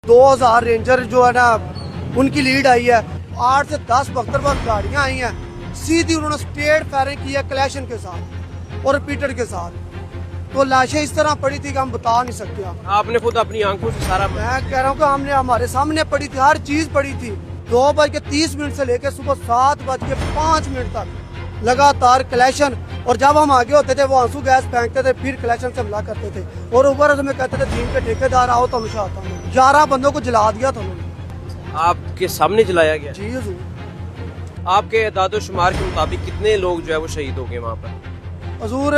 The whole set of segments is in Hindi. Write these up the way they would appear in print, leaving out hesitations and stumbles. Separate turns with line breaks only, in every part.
2000 रेंजर जो है ना उनकी लीड आई है। 8 से 10 बख्तरबंद गाड़ियां आई हैं, सीधी उन्होंने स्ट्रेट फायरिंग की है क्लैशन के साथ और रिपीटर के साथ। तो लाशें इस तरह पड़ी थी कि हम बता नहीं सकते।
आपने खुद अपनी आंखों से सारा
मैं कह रहा हूँ कि हमने हमारे सामने पड़ी थी, हर चीज पड़ी थी। 2:30 से लेकर सुबह 7:05 तक लगातार क्लैशन, और जब हम आगे होते थे वो आंसू गैस फेंकते थे, फिर क्लैशन से हमला करते थे और ऊपर हमें कहते थे दीन के ठेकेदार आओ तो हमेशा आता हूँ। 11 बंदों को जला दिया था उन्होंने।
आपके सामने जलाया गया?
जी हजूर।
आपके एदाद शुमार के मुताबिक कितने लोग जो है वो शहीद हो गए वहाँ पर?
हजूर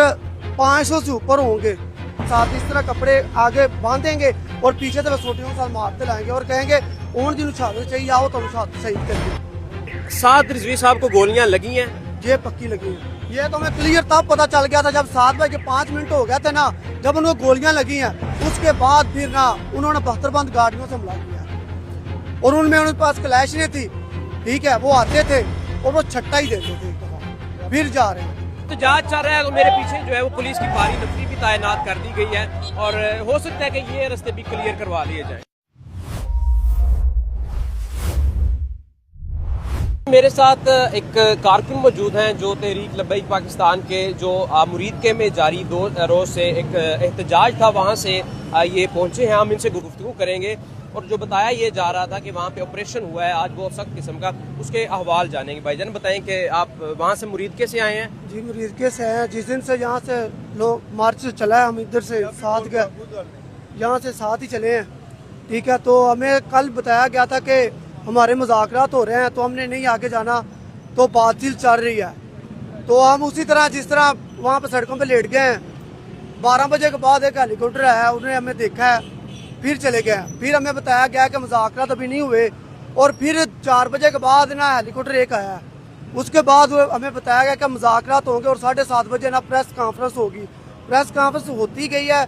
500 से ऊपर होंगे। साथ इस तरह कपड़े आगे बांधेंगे और पीछे से छोटियों के साथ मारते लाएंगे और कहेंगे उन दिन शहादत चाहिए आओ तो हम शहीद करेंगे।
7 रिजवी साहब को गोलियां लगी हैं?
ये पक्की लगी है। ये तो हमें क्लियर तब पता चल गया था जब 7:05 हो गए थे ना, जब उनको गोलियां लगी हैं। उसके बाद फिर ना उन्होंने बख्तरबंद गाड़ियों से हमला किया और उनमें उनके पास क्लैशें थी, ठीक है, वो आते थे और वो छट्टा ही देते थे, फिर जा रहे हैं।
तो जांच चल रहा है, मेरे पीछे जो है वो पुलिस की भारी नफरी भी तैनात कर दी गई है और हो सकता है कि ये रास्ते भी क्लियर करवा लिए जाए। मेरे साथ एक कारकुन मौजूद हैं जो तहरीक लब्बैक पाकिस्तान के जो मुरीद के में जारी 2 रोज से एक एहतजाज था वहाँ से ये पहुँचे हैं। हम इनसे गुफ्तगू करेंगे और जो बताया ये जा रहा था कि वहाँ पे ऑपरेशन हुआ है आज बहुत सख्त किस्म का, उसके अहवाल जानेंगे। भाईजान बताएं कि आप वहाँ से मुरीद के से आए हैं?
जी मुरीद के से हैं। जिस दिन से यहाँ से लोग मार्च चला है, हम इधर से साथ गए, यहाँ से साथ ही चले हैं, ठीक है। तो हमें कल बताया गया था कि हमारे मुज़ाकरात हो रहे हैं तो हमने नहीं आगे जाना, तो बातचीत चल रही है। तो हम उसी तरह जिस तरह वहाँ पर सड़कों पे लेट गए हैं। 12 बजे के बाद एक हेलीकॉप्टर आया, उन्होंने हमें देखा है, फिर चले गए। फिर हमें बताया गया कि मुज़ाकरात अभी नहीं हुए और फिर 4 बजे के बाद ना हेलीकॉप्टर एक आया। उसके बाद हमें बताया गया कि मुज़ाकरात होंगे और 7:30 बजे ना प्रेस कॉन्फ्रेंस होगी। प्रेस कॉन्फ्रेंस होती गई है।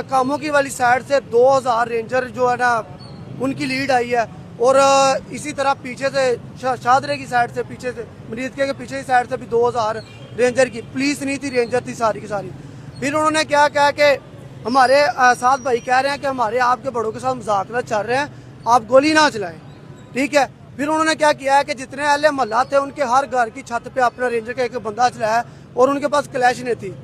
कामों की वाली साइड से 2000 रेंजर जो है ना उनकी लीड आई है और इसी तरह पीछे से शादरे की साइड से, पीछे से मरीद के पीछे की साइड से भी 2000 रेंजर की, पुलिस नहीं थी, रेंजर थी सारी की सारी। फिर उन्होंने क्या कहा कि हमारे साथ भाई कह रहे हैं कि हमारे आपके बड़ों के साथ मुज़ाकरात चल रहे हैं, आप गोली ना चलाएं, ठीक है। फिर उन्होंने क्या किया है कि जितने अहले मोहल्ला थे उनके हर घर की छत पे अपना रेंजर का एक बंदा चलाया और उनके पास क्लैशें थी,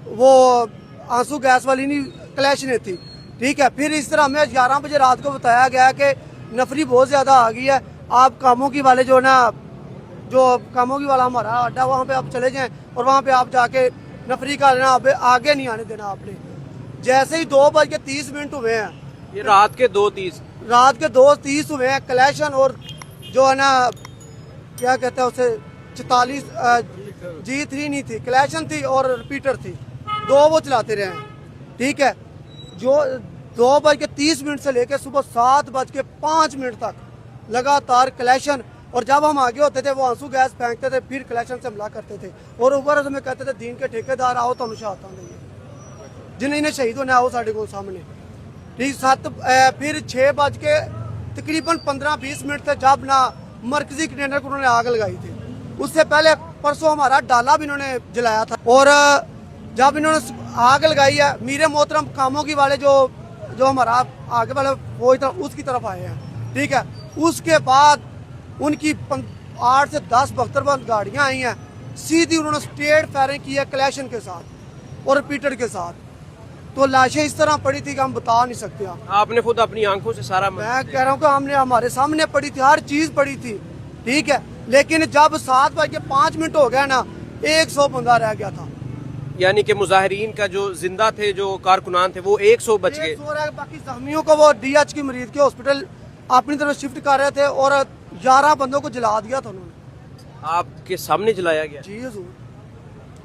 वो आंसू गैस वाली नहीं क्लैशें थी, ठीक है। फिर इस तरह हमें 11 बजे रात को बताया गया कि नफरी बहुत ज़्यादा आ गई है, आप कामों की वाले जो ना, जो कामों की वाला हमारा अड्डा वहाँ पे आप चले जाएं और वहाँ पे आप जाके नफरी का लेना, आगे नहीं आने देना आपने। जैसे ही 2:30 हुए हैं,
ये रात के 2:30
हुए हैं, क्लैशन और जो है ना क्या कहते हैं उसे 44 G3 नहीं थी, क्लैशन थी और रिपीटर थी, 2 वो चलाते रहे हैं, ठीक है। जो 2:30 से लेकर सुबह 7:05 तक लगातार क्लैशन, और जब हम आगे होते थे वो आंसू गैस फेंकते थे, फिर क्लैशन से हमला करते थे और ऊपर हमें कहते थे दीन के ठेकेदार आओ तो हमेशा आता नहीं, जिन्हें इन्हें शहीद होने आओ साढ़े को सामने, ठीक। फिर 6 तकरीबन 15-20 थे जब ना मरकजी कंटेनर को उन्होंने आग लगाई थी। उससे पहले परसों हमारा डाला भी इन्होंने जलाया था और जब इन्होंने आग लगाई है, मीरे मोहतरम कामों की वाले जो हमारा आगे वाले वो उसकी तरफ आए हैं, ठीक है। उसके बाद उनकी 8 से 10 बख्तरबंद गाड़ियां आई हैं, सीधी उन्होंने स्ट्रेट फायरिंग की है क्लैशन के साथ और रिपीटर के साथ। तो लाशें इस तरह पड़ी थी कि हम बता नहीं सकते।
आपने खुद अपनी आंखों से सारा
मैं कह रहा हूँ कि हमने हमारे सामने पड़ी थी, हर चीज पड़ी थी, ठीक है। लेकिन जब 7:05 हो गया ना, 100 बंदा रह गया था,
यानी कि मुजाहिरीन का जो जिंदा थे, जो कारकुनान थे, वो 100 बच गए।
बाकी जख्मियों को वो DH की मरीज के हॉस्पिटल अपनी तरफ शिफ्ट कर रहे थे और 11 बंदों को जला दिया था उन्होंने।
आपके सामने जलाया गया?
जी हजूर।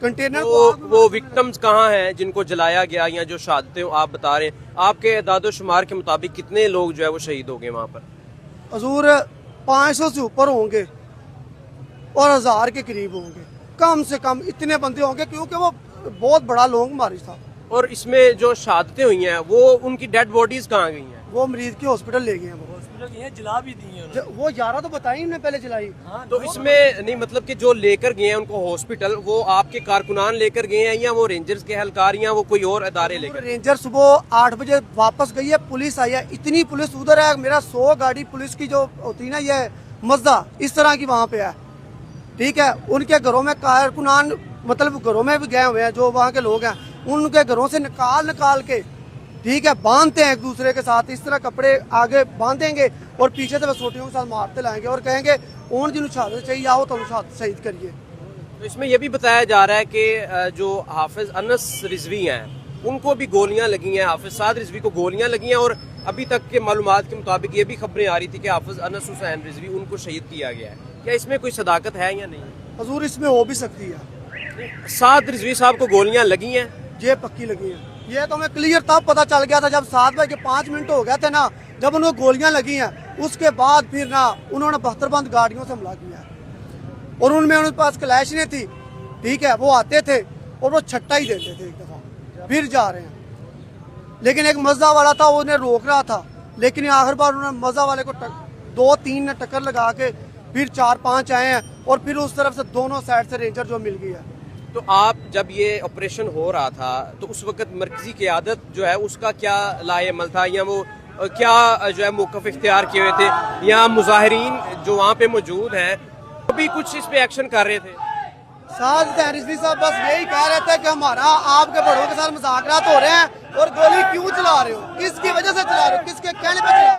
कंटेनर
वो विक्टिम्स कहाँ हैं जिनको जलाया गया या जो शहादतें आप बता रहे हैं? आपके एदाद शुमार के मुताबिक कितने लोग जो है वो शहीद हो गए वहाँ पर?
हजूर 500 से ऊपर होंगे और 1000 के करीब होंगे, कम से कम इतने बंदे होंगे क्योंकि वो बहुत बड़ा लॉन्ग मार्च था।
और इसमें जो शहादतें हुई हैं वो उनकी डेड बॉडीज कहाँ गई हैं?
वो मरीज के हॉस्पिटल ले गए हैं वो।
जला भी दी है
वो 11 तो बताई उन्होंने पहले जलाई।
तो इसमें नहीं मतलब कि जो लेकर गए हैं उनको हॉस्पिटल, वो आपके कारकुनान लेकर गए हैं या वो रेंजर्स के एहलकार या वो कोई और अदारे लेकर?
रेंजर सुबह 8 बजे वापस गई है, पुलिस आई है, इतनी पुलिस उधर है, मेरा 100 गाड़ी पुलिस की जो होती है ना, ये मजदा इस तरह की वहाँ पे है। ठीक है, उनके घरों में कारकुनान मतलब घरों में भी गए हुए हैं, जो वहाँ के लोग हैं उनके घरों से निकाल के ठीक है बांधते हैं एक दूसरे के साथ, इस तरह कपड़े आगे बांधेंगे और पीछे से बसोटियों के साथ मारते लाएंगे और कहेंगे ओन जिन्होंने शहादत चाहिए आओ तो शहीद करिए।
तो इसमें यह भी बताया जा रहा है कि जो हाफिज अनस रिजवी हैं उनको भी गोलियां लगी हैं, हाफिज साद रिजवी को गोलियां लगी हैं, और अभी तक के मालूमात के मुताबिक ये भी खबरें आ रही थी कि हाफिज अनस हुसैन रिजवी उनको शहीद किया गया है। क्या इसमें कोई सदाकत है या नहीं?
हजूर इसमें हो भी सकती है।
साद रिजवी साहब को गोलियां लगी हैं?
ये पक्की लगी है, ये तो हमें क्लियर तब पता चल गया था जब 7 बजे 5 मिनट हो गए थे ना, जब उन्हें गोलियां लगी हैं, उसके बाद फिर ना उन्होंने 72 बंद गाड़ियों से हमला किया और उनमें उनके पास कलैशनें थी। ठीक है, वो आते थे और वो छट्टा ही देते थे, एक दफा फिर जा रहे हैं। लेकिन एक मजा वाला था, उन्हें रोक रहा था, लेकिन आखिर बार उन्होंने मजा वाले को 2-3 ने टक्कर लगा के फिर 4-5 आए हैं और फिर उस तरफ से दोनों साइड से रेंजर जो मिल गई है।
तो आप जब ये ऑपरेशन हो रहा था तो उस वक्त मरकजी क़यादत जो है उसका क्या लाएमल था, या वो क्या जो है मौक़िफ़ इख्तियार किए हुए थे, या मुजाहिरीन जो वहाँ पे मौजूद हैं वो भी कुछ इस पे एक्शन कर रहे थे?
साद रिजवी साहब बस यही कह रहे थे कि हमारा आपके बड़ों के साथ मुज़ाकरात हो रहे हैं और गोली क्यों चला रहे हो, किसकी वजह से चला रहे हो, किसके कहने पे चला